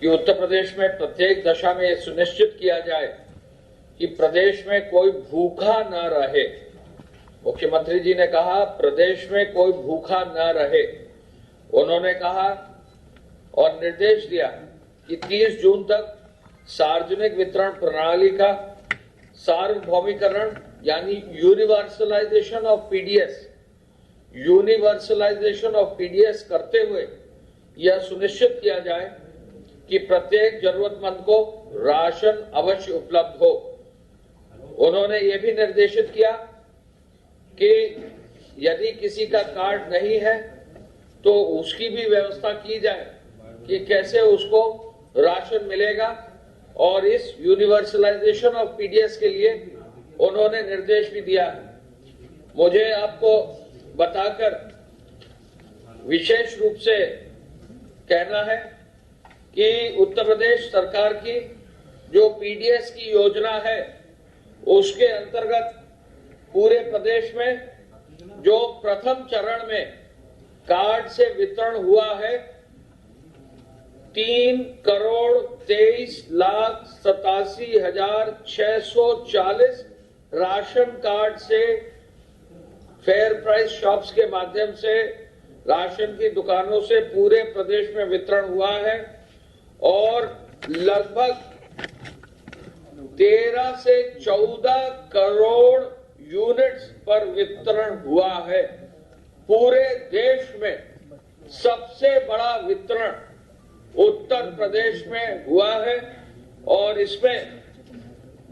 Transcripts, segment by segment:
कि उत्तर प्रदेश में प्रत्येक दशा में यह सुनिश्चित किया जाए कि प्रदेश में कोई भूखा न रहे। मुख्यमंत्री जी ने कहा प्रदेश में कोई भूखा न रहे। उन्होंने कहा और निर्देश दिया कि 30 जून तक सार्वजनिक वितरण प्रणाली का सार्वभौमिकरण यानी यूनिवर्सलाइजेशन ऑफ पीडीएस करते हुए यह सुनिश्चित किया जाए कि प्रत्येक जरूरतमंद को राशन अवश्य उपलब्ध हो। उन्होंने ये भी निर्देशित किया कि यदि किसी का कार्ड नहीं है तो उसकी भी व्यवस्था की जाए कि कैसे उसको राशन मिलेगा, और इस यूनिवर्सलाइजेशन ऑफ पीडीएस के लिए उन्होंने निर्देश भी दिया। मुझे आपको बताकर विशेष रूप से कहना है कि उत्तर प्रदेश सरकार की जो पीडीएस की योजना है उसके अंतर्गत पूरे प्रदेश में जो प्रथम चरण में कार्ड से वितरण हुआ है 3,23,87,640 राशन कार्ड से फेयर प्राइस शॉप्स के माध्यम से राशन की दुकानों से पूरे प्रदेश में वितरण हुआ है और लगभग 13 से 14 करोड़ यूनिट्स पर वितरण हुआ है। पूरे देश में सबसे बड़ा वितरण उत्तर प्रदेश में हुआ है और इसमें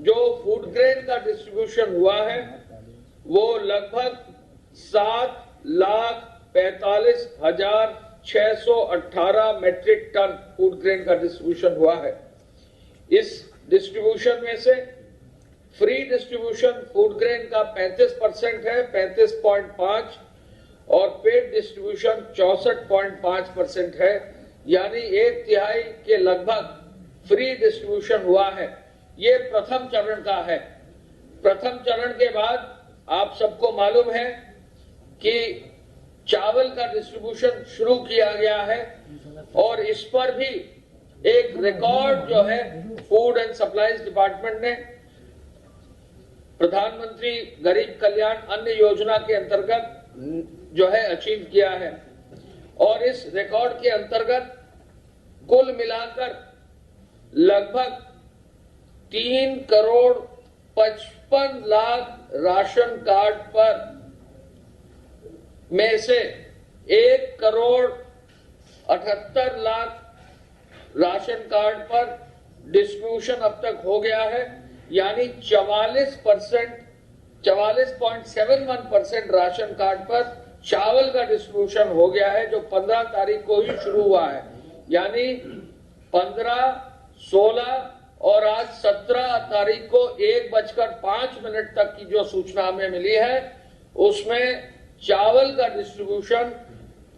जो फूड ग्रेन का डिस्ट्रीब्यूशन हुआ है वो लगभग 7,45,618 मैट्रिक टन फूड ग्रेन का डिस्ट्रीब्यूशन हुआ है। इस डिस्ट्रीब्यूशन में से फ्री डिस्ट्रीब्यूशन फूड ग्रेन का 35% है, 35.5, और पेड डिस्ट्रीब्यूशन 64.5% है, यानी 1/3 के लगभग फ्री डिस्ट्रीब्यूशन हुआ है। ये प्रथम चरण का है। प्रथम चरण के बाद आप सबको मालूम है कि चावल का डिस्ट्रीब्यूशन शुरू किया गया है और इस पर भी एक रिकॉर्ड जो है फूड एंड सप्लाईज डिपार्टमेंट ने प्रधानमंत्री गरीब कल्याण अन्न योजना के अंतर्गत जो है अचीव किया है। और इस रिकॉर्ड के अंतर्गत कुल मिलाकर लगभग 3,55,00,000 राशन कार्ड पर में से 1,78,00,000 राशन कार्ड पर डिस्ट्रीब्यूशन अब तक हो गया है, यानी 44.71% राशन कार्ड पर चावल का डिस्ट्रीब्यूशन हो गया है, जो 15 तारीख को ही शुरू हुआ है। यानी 15, 16 और आज 17 तारीख को 1:05 तक की जो सूचना हमें मिली है उसमें चावल का डिस्ट्रीब्यूशन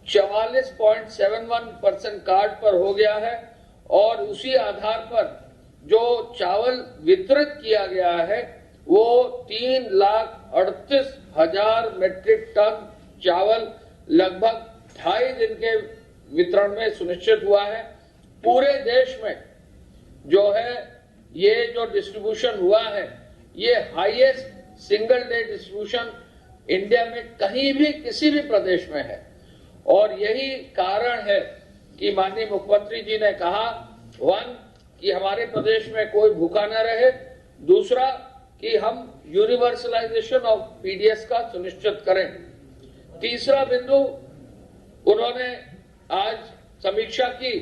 44.71% कार्ड पर हो गया है और उसी आधार पर जो चावल वितरित किया गया है वो 3,38,000 मैट्रिक टन चावल लगभग 2.5 दिन के वितरण में सुनिश्चित हुआ है। पूरे देश में जो है ये जो डिस्ट्रीब्यूशन हुआ है ये highest single day distribution India में कहीं भी किसी भी प्रदेश में है। और यही कारण है कि माननीय मुख्यमंत्री जी ने कहा, 1 कि हमारे प्रदेश में कोई भूखा न रहे, दूसरा कि हम यूनिवर्सलाइजेशन ऑफ पीडीएस का सुनिश्चित करें। तीसरा बिंदु उन्होंने आज समीक्षा की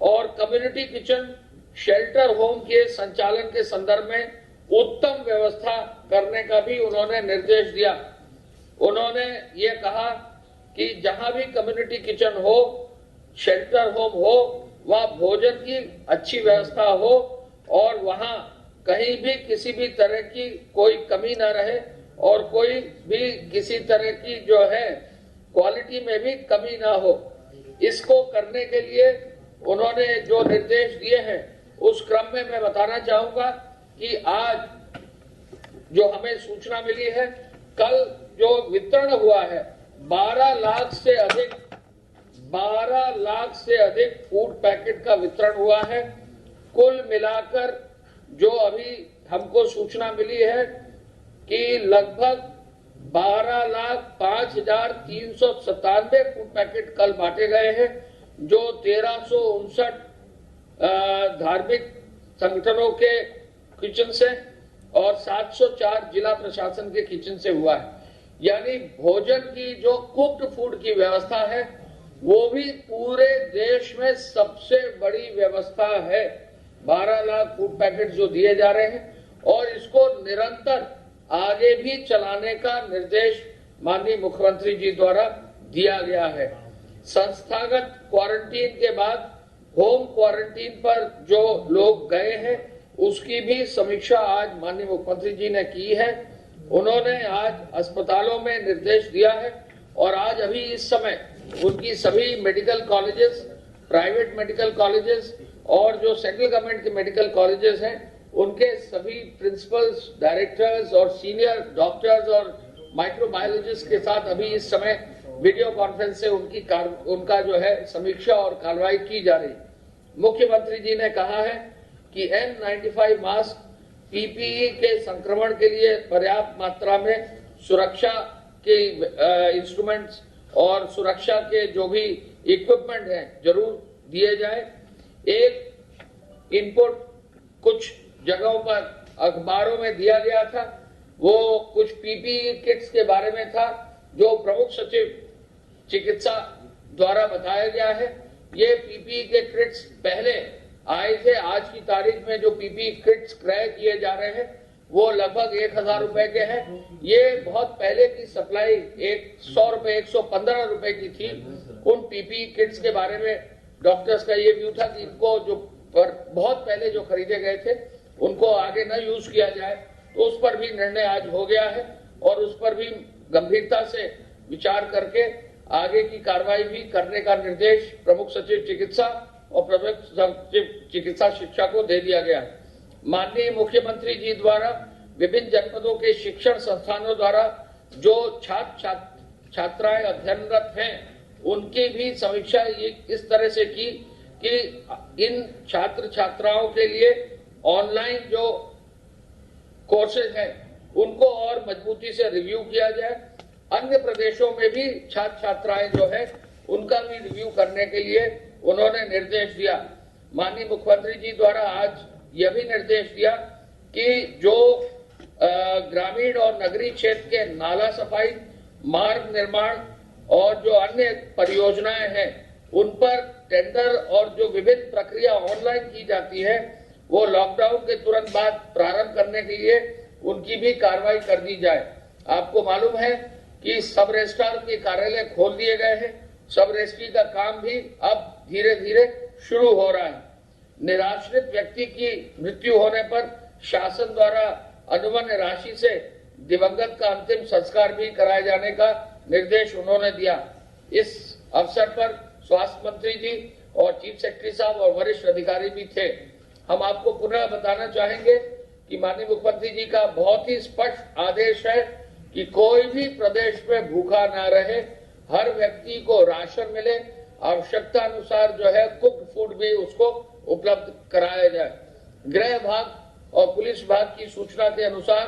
और कम्युनिटी किचन शेल्टर होम के संचालन के संदर्भ में उत्तम व्यवस्था करने का भी उन्होंने निर्देश दिया। उन्होंने ये कहा कि जहां भी कम्युनिटी किचन हो, शेल्टर होम हो, वहां भोजन की अच्छी व्यवस्था हो और वहां कहीं भी किसी भी तरह की कोई कमी ना रहे और कोई भी किसी तरह की जो है क्वालिटी में भी कमी ना हो। इसको करने के लिए उन्होंने जो निर्देश दिए हैं उस क्रम में मैं बताना चाहूंगा कि आज जो हमें सूचना मिली है, कल जो वितरण हुआ है 12 लाख से अधिक 12 लाख से अधिक फूड पैकेट का वितरण हुआ है। कुल मिलाकर जो अभी हमको सूचना मिली है कि लगभग 12,05,397 फूड पैकेट कल बांटे गए हैं, जो 1359 धार्मिक संगठनों के किचन से और 704 जिला प्रशासन के किचन से हुआ है। यानी भोजन की जो कुक्ड फूड की व्यवस्था है वो भी पूरे देश में सबसे बड़ी व्यवस्था है। 12 लाख फूड पैकेट जो दिए जा रहे हैं और इसको निरंतर आगे भी चलाने का निर्देश माननीय मुख्यमंत्री जी द्वारा दिया गया है। संस्थागत क्वारंटीन के बाद होम क्वारंटीन पर जो लोग गए हैं उसकी भी समीक्षा आज माननीय मुख्यमंत्री जी ने की है। उन्होंने आज अस्पतालों में निर्देश दिया है और आज अभी इस समय उनकी सभी medical colleges, private medical colleges और जो सेंट्रल गवर्नमेंट के मेडिकल कॉलेजेस हैं उनके सभी प्रिंसिपल्स, डायरेक्टर्स और सीनियर डॉक्टर्स और माइक्रोबायोलॉजिस्ट के साथ अभी इस समय वीडियो कॉन्फ्रेंस से उनका जो है समीक्षा और कार्रवाई की जा रही है। मुख्यमंत्री जी ने कहा है कि N95 मास्क, PPE के संक्रमण के लिए पर्याप्त मात्रा में सुरक्षा के इंस्ट्रूमेंट्स और सुरक्षा के जो भी इक्विपमेंट हैं जरूर दिए जाए। एक इनपुट कुछ जगहों पर अखबारों में दिया गया था, वो कुछ PPE किट्स के बारे में था जो प्रमुख सचिव चिकित्सा द्वारा बताया गया है। ये PPE के किट्स पहले आए थे। आज की तारीख में जो PPE किट्स क्रय किए जा रहे हैं वो लगभग 1,000 रुपए के हैं। ये बहुत पहले की सप्लाई 100 रुपए, 115 रुपए की थी। उन PPE किट्स के बारे में डॉक्टर्स का ये व्यू था कि इनको जो बहुत पहले जो खरीदे गए थे उनको आगे न यूज किया जाए, तो उस पर भी निर्णय आज हो गया है और उस पर भी गंभीरता से विचार करके आगे की कार्रवाई भी करने का निर्देश प्रमुख सचिव चिकित्सा और प्रमुख सचिव चिकित्सा शिक्षा को दे दिया गया है। माननीय मुख्यमंत्री जी द्वारा विभिन्न जनपदों के शिक्षण संस्थानों द्वारा जो छात्राएं अध्ययनरत हैं उनकी भी समीक्षा इस तरह से की कि इन छात्र छात्राओं के लिए ऑनलाइन जो कोर्सेज हैं उनको और मजबूती से रिव्यू किया जाए। अन्य प्रदेशों में भी छात्र छात्राएं जो है उनका भी रिव्यू करने के लिए उन्होंने निर्देश दिया। माननीय मुख्यमंत्री जी द्वारा आज यह भी निर्देश दिया कि जो ग्रामीण और नगरीय क्षेत्र के नाला सफाई, मार्ग निर्माण और जो अन्य परियोजनाएं हैं उन पर टेंडर और जो विभिन्न प्रक्रिया ऑनलाइन की जाती है वो लॉकडाउन के तुरंत बाद प्रारंभ करने के लिए उनकी भी कार्रवाई कर दी जाए। आपको मालूम है कि सब रजिस्ट्रार के कार्यालय खोल दिए गए हैं। सब रजिस्ट्री का काम भी अब धीरे धीरे शुरू हो रहा है। निराश्रित व्यक्ति की मृत्यु होने पर शासन द्वारा अनुमन्य राशि से दिवंगत का अंतिम संस्कार भी कराए जाने का निर्देश उन्होंने दिया। इस अवसर पर स्वास्थ्य मंत्री जी और चीफ सेक्रेटरी साहब और वरिष्ठ अधिकारी भी थे। हम आपको पुनः बताना चाहेंगे कि माननीय मुख्यमंत्री जी का बहुत ही स्पष्ट आदेश है कि कोई भी प्रदेश में भूखा ना रहे, हर व्यक्ति को राशन मिले, आवश्यकता अनुसार जो है कुक्ड फूड भी उसको उपलब्ध कराया जाए। गृह विभाग और पुलिस विभाग की सूचना के अनुसार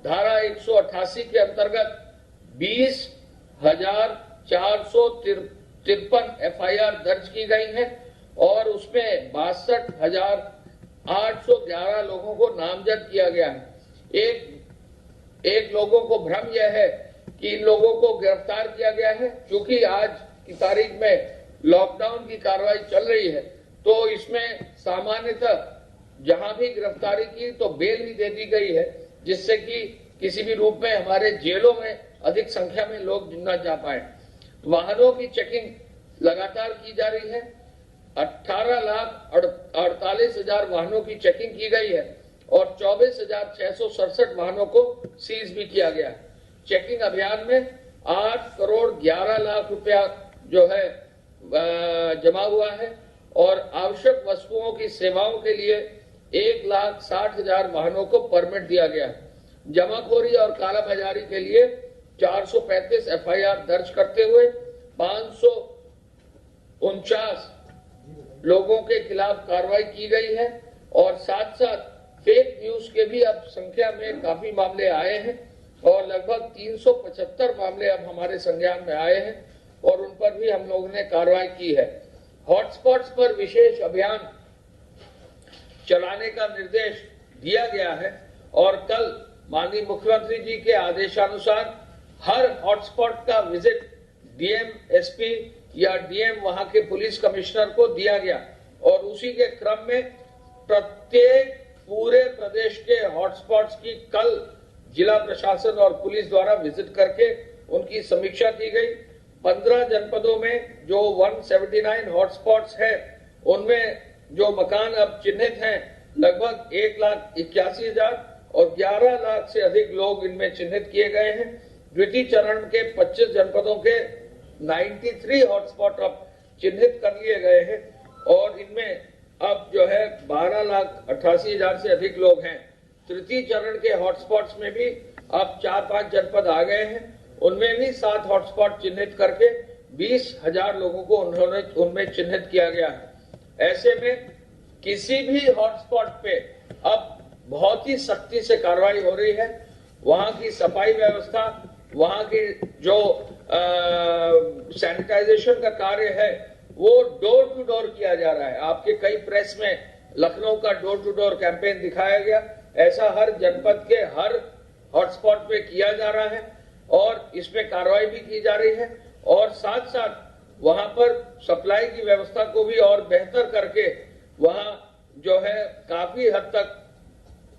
धारा 188 के अंतर्गत 20,453 FIR दर्ज की गई है और उसमें 62,811 लोगों को नामजद किया गया है। एक लोगों को भ्रम यह है कि इन लोगों को गिरफ्तार किया गया है। क्योंकि आज की तारीख में लॉकडाउन की कार्रवाई चल रही है तो इसमें सामान्यतः जहां भी गिरफ्तारी की तो बेल भी दे दी गई है, जिससे कि किसी भी रूप में हमारे जेलों में अधिक संख्या में लोग न जा पाए। वाहनों की चेकिंग लगातार की जा रही है। 18,48,000 वाहनों की चेकिंग की गई है और 24,667 वाहनों को सीज भी किया गया है। चेकिंग अभियान में 8 करोड़ 11 लाख रुपया जो है जमा हुआ है और आवश्यक वस्तुओं की सेवाओं के लिए 1,60,000 वाहनों को परमिट दिया गया है। जमाखोरी और कालाबाजारी के लिए 435 FIR दर्ज करते हुए 49 लोगों के खिलाफ कार्रवाई की गई है और साथ साथ फेक न्यूज के भी अब संख्या में काफी मामले आए हैं और लगभग 375 मामले अब हमारे संज्ञान में आए हैं और उन पर भी हम लोगों ने कार्रवाई की है। हॉटस्पॉट्स पर विशेष अभियान चलाने का निर्देश दिया गया है और कल माननीय मुख्यमंत्री जी के आदेशानुसार हर हॉटस्पॉट का विजिट डीएम, एसपी या डीएम वहां के पुलिस कमिश्नर को दिया गया और उसी के क्रम में प्रत्येक पूरे प्रदेश के हॉटस्पॉट्स की कल जिला प्रशासन और पुलिस द्वारा विजिट करके उनकी समीक्षा की गई। 15 जनपदों में जो 179 हॉटस्पॉट्स है उनमें जो मकान अब चिन्हित हैं लगभग 1,81,000 और 11 लाख से अधिक लोग इनमें चिन्हित किए गए हैं। द्वितीय चरण के 25 जनपदों के 93 हॉटस्पॉट अब चिन्हित कर लिए गए हैं और इनमें अब जो है 12,88,000 से अधिक लोग हैं। तृतीय चरण के हॉटस्पॉट्स में भी अब 4-5 जनपद आ गए हैं, उनमें भी 7 हॉटस्पॉट चिन्हित करके 20,000 लोगों को उनमें चिन्हित किया गया है। ऐसे में किसी भी हॉटस्पॉट पे अब बहुत ही सख्ती से कार्रवाई हो रही है। वहां की सफाई व्यवस्था, वहां की जो सैनिटाइजेशन का कार्य है वो डोर टू डोर किया जा रहा है। आपके कई प्रेस में लखनऊ का डोर टू डोर कैंपेन दिखाया गया, ऐसा हर जनपद के हर हॉटस्पॉट पे किया जा रहा है और इसमें कार्रवाई भी की जा रही है और साथ साथ वहां पर सप्लाई की व्यवस्था को भी और बेहतर करके वहां जो है काफी हद तक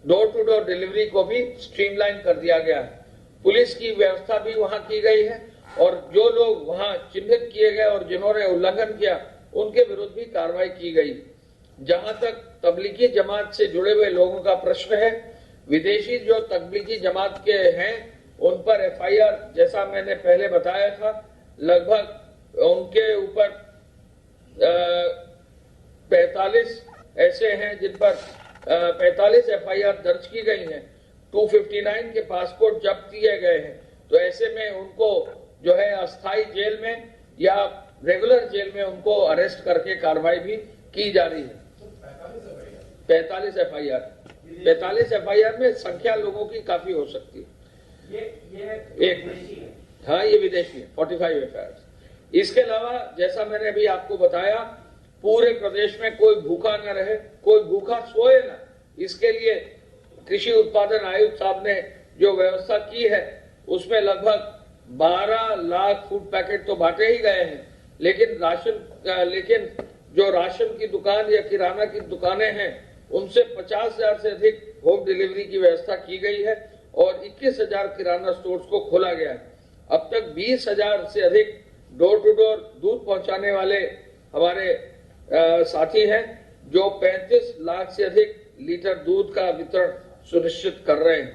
डोर टू डोर डिलीवरी को भी स्ट्रीमलाइन कर दिया गया है। पुलिस की व्यवस्था भी वहां की गई है और जो लोग वहां चिन्हित किए गए और जिन्होंने उल्लंघन किया उनके विरुद्ध भी कार्रवाई की गई। जहां तक तबलीगी जमात से जुड़े हुए लोगों का प्रश्न है, विदेशी जो तबलीगी जमात के हैं उन पर एफआईआर, जैसा मैंने पहले बताया था, लगभग उनके ऊपर 45 ऐसे हैं जिन पर 45 एफआईआर दर्ज की गई हैं। 259 के पासपोर्ट जब्त किए गए हैं। तो ऐसे में उनको जो है अस्थायी जेल में या रेगुलर जेल में उनको अरेस्ट करके कार्रवाई भी की जा रही है। 45 एफआईआर में संख्या लोगों की काफी हो सकती है। ये विदेशी है 45 एफआईआर। इसके अलावा जैसा मैंने अभी आपको बताया, पूरे प्रदेश में कोई भूखा न रहे, कोई भूखा सोए न, इसके लिए कृषि उत्पादन आयुक्त साहब ने जो व्यवस्था की है उसमें लगभग 12 लाख फूड पैकेट तो बांटे ही गए हैं, लेकिन जो राशन की दुकान या किराना की दुकानें हैं उनसे 50,000 से अधिक होम डिलीवरी की व्यवस्था की गई है और 21,000 किराना स्टोर्स को खोला गया है। अब तक 20,000 से अधिक डोर टू डोर दूध पहुंचाने वाले हमारे साथी हैं जो 35 लाख से अधिक लीटर दूध का वितरण सुनिश्चित कर रहे हैं।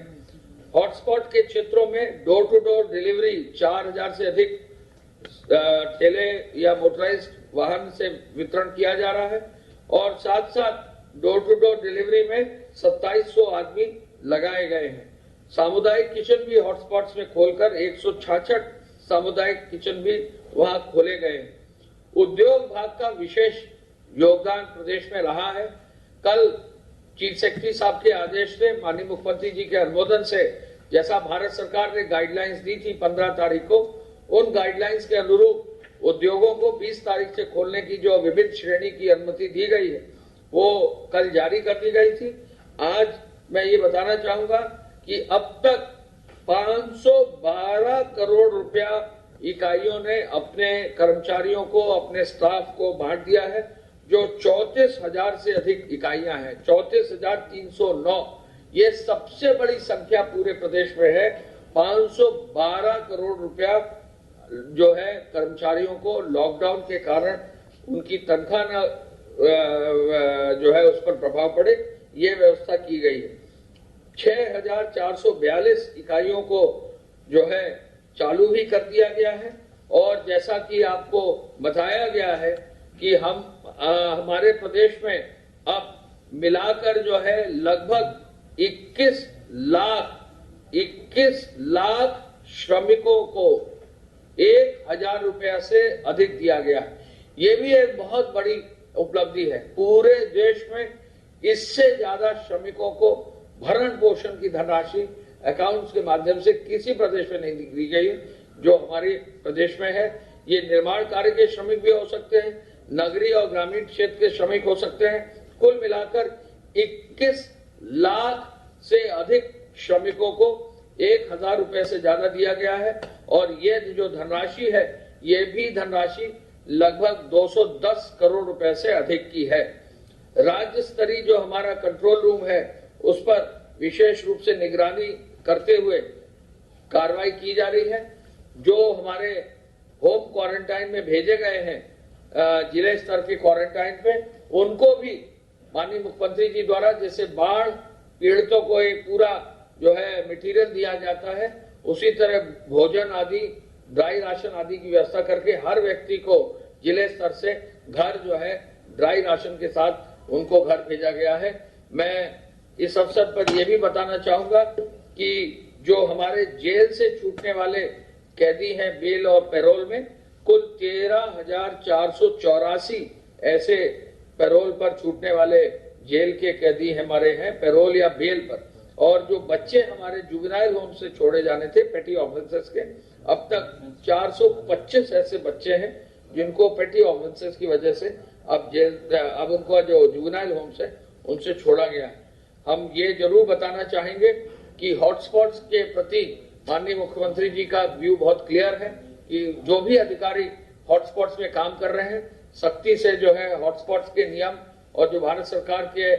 हॉटस्पॉट के क्षेत्रों में डोर टू डोर डिलीवरी 4,000 से अधिक ठेले या मोटराइज्ड वाहन से वितरण किया जा रहा है और साथ साथ डोर टू डोर डिलीवरी में 2700 आदमी लगाए गए हैं। सामुदायिक किचन भी हॉटस्पॉट्स में खोलकर 166 सामुदायिक किचन भी वहां खोले गए हैं। उद्योग भाग का विशेष योगदान प्रदेश में रहा है। कल चीफ सेक्रेटरी साहब के आदेश से, माननीय मुख्यमंत्री जी के अनुमोदन से, जैसा भारत सरकार ने गाइडलाइंस दी थी 15 तारीख को, उन गाइडलाइंस के अनुरूप उद्योगों को 20 तारीख से खोलने की जो विभिन्न श्रेणी की अनुमति दी गई है वो कल जारी कर दी गई थी। आज मैं ये बताना चाहूंगा कि अब तक 512 करोड़ रुपया इकाइयों ने अपने कर्मचारियों को, अपने स्टाफ को बांट दिया है, जो 34,000 से अधिक इकाइयां हैं। 34,309 ये सबसे बड़ी संख्या पूरे प्रदेश में है। 512 करोड़ रुपया जो है कर्मचारियों को लॉकडाउन के कारण उनकी तनख्वाह न जो है उस पर प्रभाव पड़े, ये व्यवस्था की गई है। 6,442 इकाइयों को जो है चालू भी कर दिया गया है और जैसा कि आपको बताया गया है कि हमारे प्रदेश में अब मिलाकर जो है लगभग 21 लाख श्रमिकों को 1,000 रुपया से अधिक दिया गया है। ये भी एक बहुत बड़ी उपलब्धि है। पूरे देश में इससे ज्यादा श्रमिकों को भरण पोषण की धनराशि अकाउंट्स के माध्यम से किसी प्रदेश में नहीं दी गई है जो हमारे प्रदेश में है। ये निर्माण कार्य के श्रमिक भी हो सकते हैं, नगरीय और ग्रामीण क्षेत्र के श्रमिक हो सकते हैं। कुल मिलाकर 21 लाख से अधिक श्रमिकों को 1,000 रुपए से ज्यादा दिया गया है और ये जो धनराशि है ये भी धनराशि लगभग 210 करोड़ रुपए से अधिक की है। राज्य स्तरीय जो हमारा कंट्रोल रूम है उस पर विशेष रूप से निगरानी करते हुए कार्रवाई की जा रही है। जो हमारे होम क्वारंटाइन में भेजे गए हैं जिले स्तर के क्वारंटाइन पे, उनको भी माननीय मुख्यमंत्री जी द्वारा जैसे बाढ़ पीड़ितों को एक पूरा जो है मटेरियल दिया जाता है, उसी तरह भोजन आदि, ड्राई राशन आदि की व्यवस्था करके हर व्यक्ति को जिले स्तर से घर जो है ड्राई राशन के साथ उनको घर भेजा गया है। मैं इस अवसर पर यह भी बताना चाहूंगा कि जो हमारे जेल से छूटने वाले कैदी हैं बेल और पैरोल में, कुल 13,484 ऐसे पैरोल पर छूटने वाले जेल के कैदी हमारे हैं पैरोल या बेल पर। और जो बच्चे हमारे जुवेनाइल होम से छोड़े जाने थे पेटी ऑफेंसेस के, अब तक 425 ऐसे बच्चे हैं जिनको पेटी ऑफेंसेस की वजह से अब उनको जो जुवेनाइल होम से उनसे छोड़ा गया है। हम ये जरूर बताना चाहेंगे कि हॉटस्पॉट्स के प्रति माननीय मुख्यमंत्री जी का व्यू बहुत क्लियर है कि जो भी अधिकारी हॉटस्पॉट्स में काम कर रहे हैं सख्ती से जो है हॉटस्पॉट्स के नियम और जो भारत सरकार के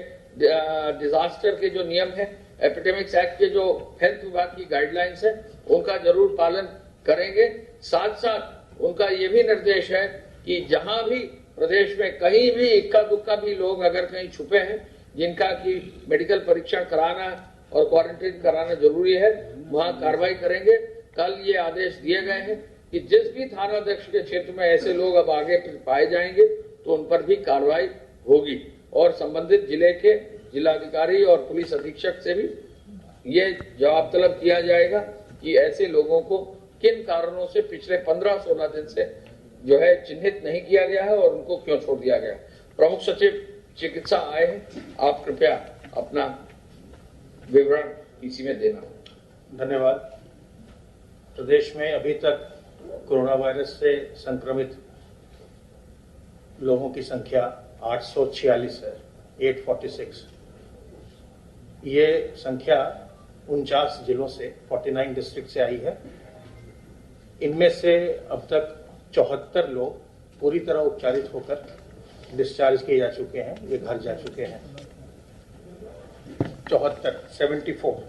डिजास्टर के जो नियम है, एपिडेमिक्स एक्ट के जो हेल्थ विभाग की गाइडलाइंस है, उनका जरूर पालन करेंगे। साथ साथ उनका ये भी निर्देश है कि जहां भी प्रदेश में कहीं भी इक्का दुक्का भी लोग अगर कहीं छुपे हैं जिनका की मेडिकल परीक्षण कराना और क्वारंटीन कराना जरूरी है, वहां कार्रवाई करेंगे। कल ये आदेश दिए गए हैं कि जिस भी थानाध्यक्ष के क्षेत्र में ऐसे लोग अब आगे पाए जाएंगे तो उन पर भी कार्रवाई होगी और संबंधित जिले के जिलाधिकारी और पुलिस अधीक्षक से भी ये जवाब तलब किया जाएगा कि ऐसे लोगों को किन कारणों से पिछले 15-16 दिन से जो है चिन्हित नहीं किया गया है और उनको क्यों छोड़ दिया गया। प्रमुख सचिव चिकित्सा आए हैं, आप कृपया अपना विवरण इसी में देना। धन्यवाद। प्रदेश में अभी तक कोरोना वायरस से संक्रमित लोगों की संख्या 846 है, 846। ये संख्या 49 जिलों से 49 डिस्ट्रिक्ट से आई है। इनमें से अब तक 74 लोग पूरी तरह उपचारित होकर डिस्चार्ज किए जा चुके हैं, ये घर जा चुके हैं। 74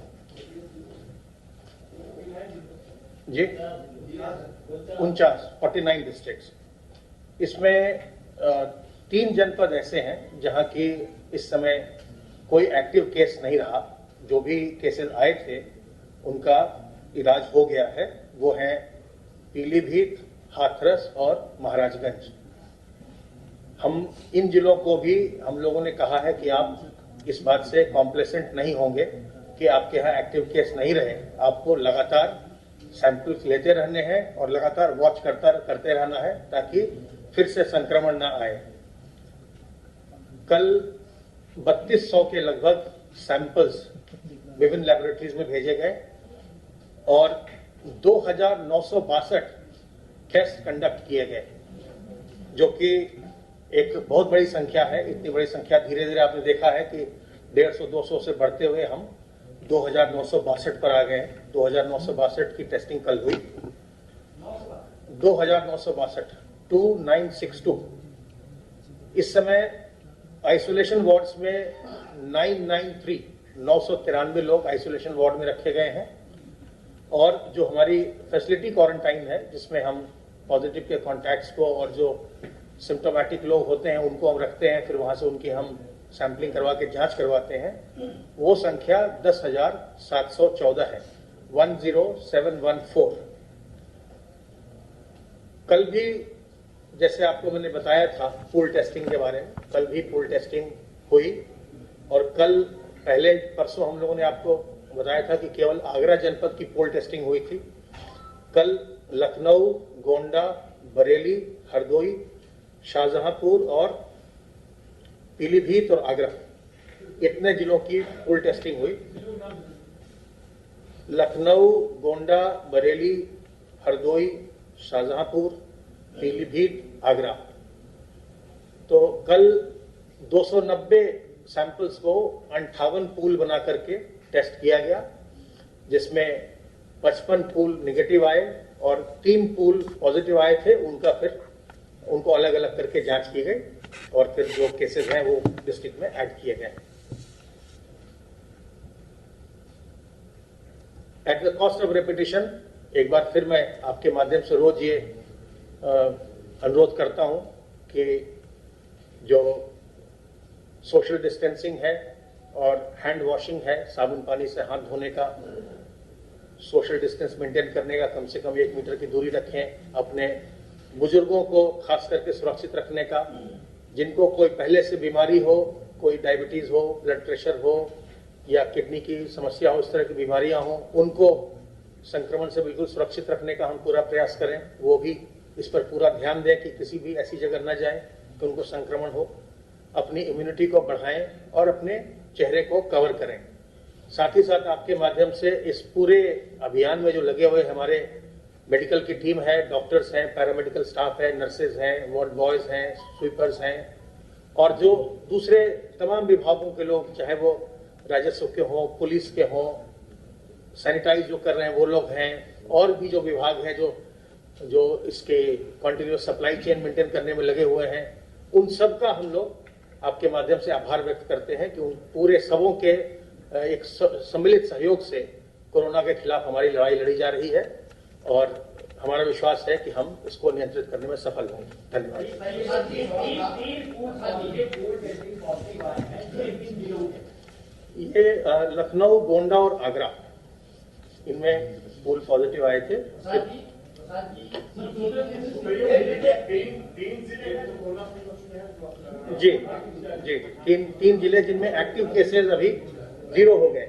जी 49 डिस्ट्रिक्ट्स। इसमें 3 जनपद ऐसे हैं जहां की इस समय कोई एक्टिव केस नहीं रहा। जो भी केसेस आए थे उनका इलाज हो गया है। वो हैं पीलीभीत, हाथरस और महाराजगंज। हम इन जिलों को भी हम लोगों ने कहा है कि आप इस बात से कॉम्प्लेसेंट नहीं होंगे कि आपके यहाँ एक्टिव केस नहीं रहे। आपको लगातार सैंपल्स लेते रहने हैं और लगातार वॉच करते रहना है ताकि फिर से संक्रमण ना आए। कल 3200 के लगभग सैंपल्स विभिन्न लैबोरेटरीज में भेजे गए और 2962 टेस्ट कंडक्ट किए गए, जो कि एक बहुत बड़ी संख्या है। इतनी बड़ी संख्या धीरे धीरे आपने देखा है कि 150-200 से बढ़ते हुए हम 2962 पर आ गए हैं। 2962 की टेस्टिंग कल हुई। 2962 इस समय आइसोलेशन वार्ड्स में 993 लोग आइसोलेशन वार्ड में रखे गए हैं और जो हमारी फैसिलिटी क्वारंटाइन है जिसमें हम पॉजिटिव के कॉन्टैक्ट्स को और जो सिम्टोमेटिक लोग होते हैं उनको हम रखते हैं, फिर वहां से उनकी हम सैंपलिंग करवा के जांच करवाते हैं, वो संख्या 10,714 है, 10714। कल भी जैसे आपको मैंने बताया था पूल टेस्टिंग के बारे में, कल भी पूल टेस्टिंग हुई और कल पहले परसों हम लोगों ने आपको बताया था कि केवल आगरा जनपद की पूल टेस्टिंग हुई थी। कल लखनऊ, गोंडा, बरेली, हरदोई, शाहजहांपुर और पीलीभीत और आगरा, इतने जिलों की फुल टेस्टिंग हुई। लखनऊ, गोंडा, बरेली, हरदोई, शाहजहांपुर, पीलीभीत, आगरा, तो कल 290 सैंपल्स को 58 पूल बना करके टेस्ट किया गया, जिसमें 55 पूल निगेटिव आए और 3 पूल पॉजिटिव आए थे। उनको अलग अलग करके जांच की गई और फिर जो केसेस हैं वो डिस्ट्रिक्ट में ऐड किए गए। At the cost of repetition, एक बार फिर मैं आपके माध्यम से रोज ये अनुरोध करता हूं कि जो सोशल डिस्टेंसिंग है और हैंड वॉशिंग है, साबुन पानी से हाथ धोने का, सोशल डिस्टेंस मेंटेन करने का, कम से कम 1 मीटर की दूरी रखें, अपने बुजुर्गों को खास करके सुरक्षित रखने का, जिनको कोई पहले से बीमारी हो, कोई डायबिटीज हो, ब्लड प्रेशर हो या किडनी की समस्या हो, इस तरह की बीमारियां हो, उनको संक्रमण से बिल्कुल सुरक्षित रखने का हम पूरा प्रयास करें। वो भी इस पर पूरा ध्यान दें कि किसी भी ऐसी जगह न जाएं कि उनको संक्रमण हो। अपनी इम्यूनिटी को बढ़ाएं और अपने चेहरे को कवर करें। साथ ही साथ आपके माध्यम से इस पूरे अभियान में जो लगे हुए हमारे मेडिकल की टीम है, डॉक्टर्स हैं, पैरामेडिकल स्टाफ है, नर्सेज हैं, वार्ड बॉयज हैं, स्वीपर्स हैं और जो दूसरे तमाम विभागों के लोग, चाहे वो राजस्व के हों, पुलिस के हों, सैनिटाइज जो कर रहे हैं वो लोग हैं, और भी जो विभाग हैं जो इसके कंटिन्यूअस सप्लाई चेन मेंटेन करने में लगे हुए हैं, उन सब का हम लोग आपके माध्यम से आभार व्यक्त करते हैं कि उन पूरे सबों के एक सम्मिलित सहयोग से कोरोना के खिलाफ हमारी लड़ाई लड़ी जा रही है और हमारा विश्वास है कि हम इसको नियंत्रित करने में सफल होंगे। धन्यवाद। ये लखनऊ, गोंडा और आगरा, इनमें पूल पॉजिटिव आए थे। जी जी, तीन जिले जिनमें एक्टिव केसेस अभी 0 हो गए,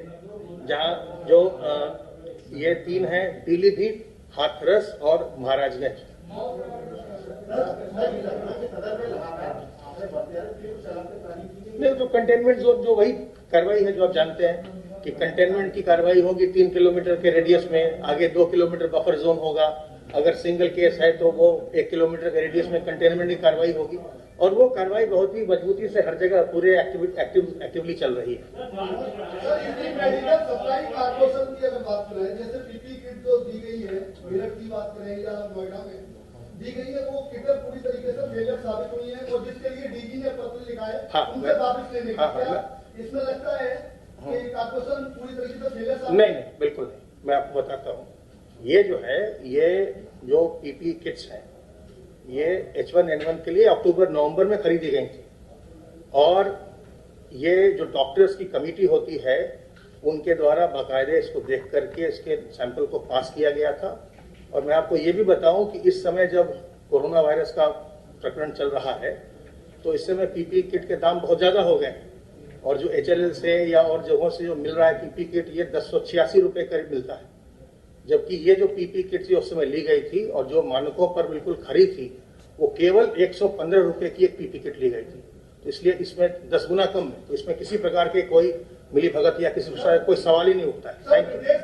जहां जो ये 3 हैं, पीलीभीत, हाथरस और महाराजगंज। नहीं, तो कंटेनमेंट जोन जो वही कार्रवाई है जो आप जानते हैं कि कंटेनमेंट की कार्रवाई होगी 3 किलोमीटर के रेडियस में, आगे 2 किलोमीटर बफर जोन होगा। अगर सिंगल केस है तो वो 1 किलोमीटर के रेडियस में कंटेनमेंट की कार्रवाई होगी और वो कार्रवाई बहुत ही मजबूती से हर जगह पूरे एक्टिवली चल रही है। सप्लाई कारपोरेशन की अगर बात करें, जैसे पीपी किट जो दी गई है, मेरठ की बात करें या नोएडा में दी गई है, वो किट पूरी तरीके से फेलियर साबित हुई है और जिसके लिए डीजी ने पत्र लिखा है, उनसे वापस लेने का क्या इसमें लगता है कि कारपोरेशन पूरी तरीके से फेलियर साबित? नहीं, बिल्कुल नहीं। मैं आपको बताता हूँ, ये जो है, ये जो पीपी किट्स हैं, ये H1N1 के लिए अक्टूबर-नवंबर में खरीदी गई थी और ये जो डॉक्टर्स की कमेटी होती है उनके द्वारा बाकायदे इसको देख करके इसके सैंपल को पास किया गया था। और मैं आपको ये भी बताऊं कि इस समय जब कोरोना वायरस का प्रकरण चल रहा है तो इस समय पीपी किट के दाम बहुत ज़्यादा हो गए और जो HLL से या और जगहों से जो मिल रहा है पीपी किट, ये 1086 रुपये करीब मिलता है, जबकि ये जो पीपी किट उस समय ली गई थी और जो मानकों पर बिल्कुल खरी थी वो केवल 115 रुपये की एक पीपी किट ली गई थी। तो इसलिए इसमें 10 गुना कम है, तो इसमें किसी प्रकार के कोई मिली भगत या किसी कोई सवाल ही नहीं उठता है। Thank you.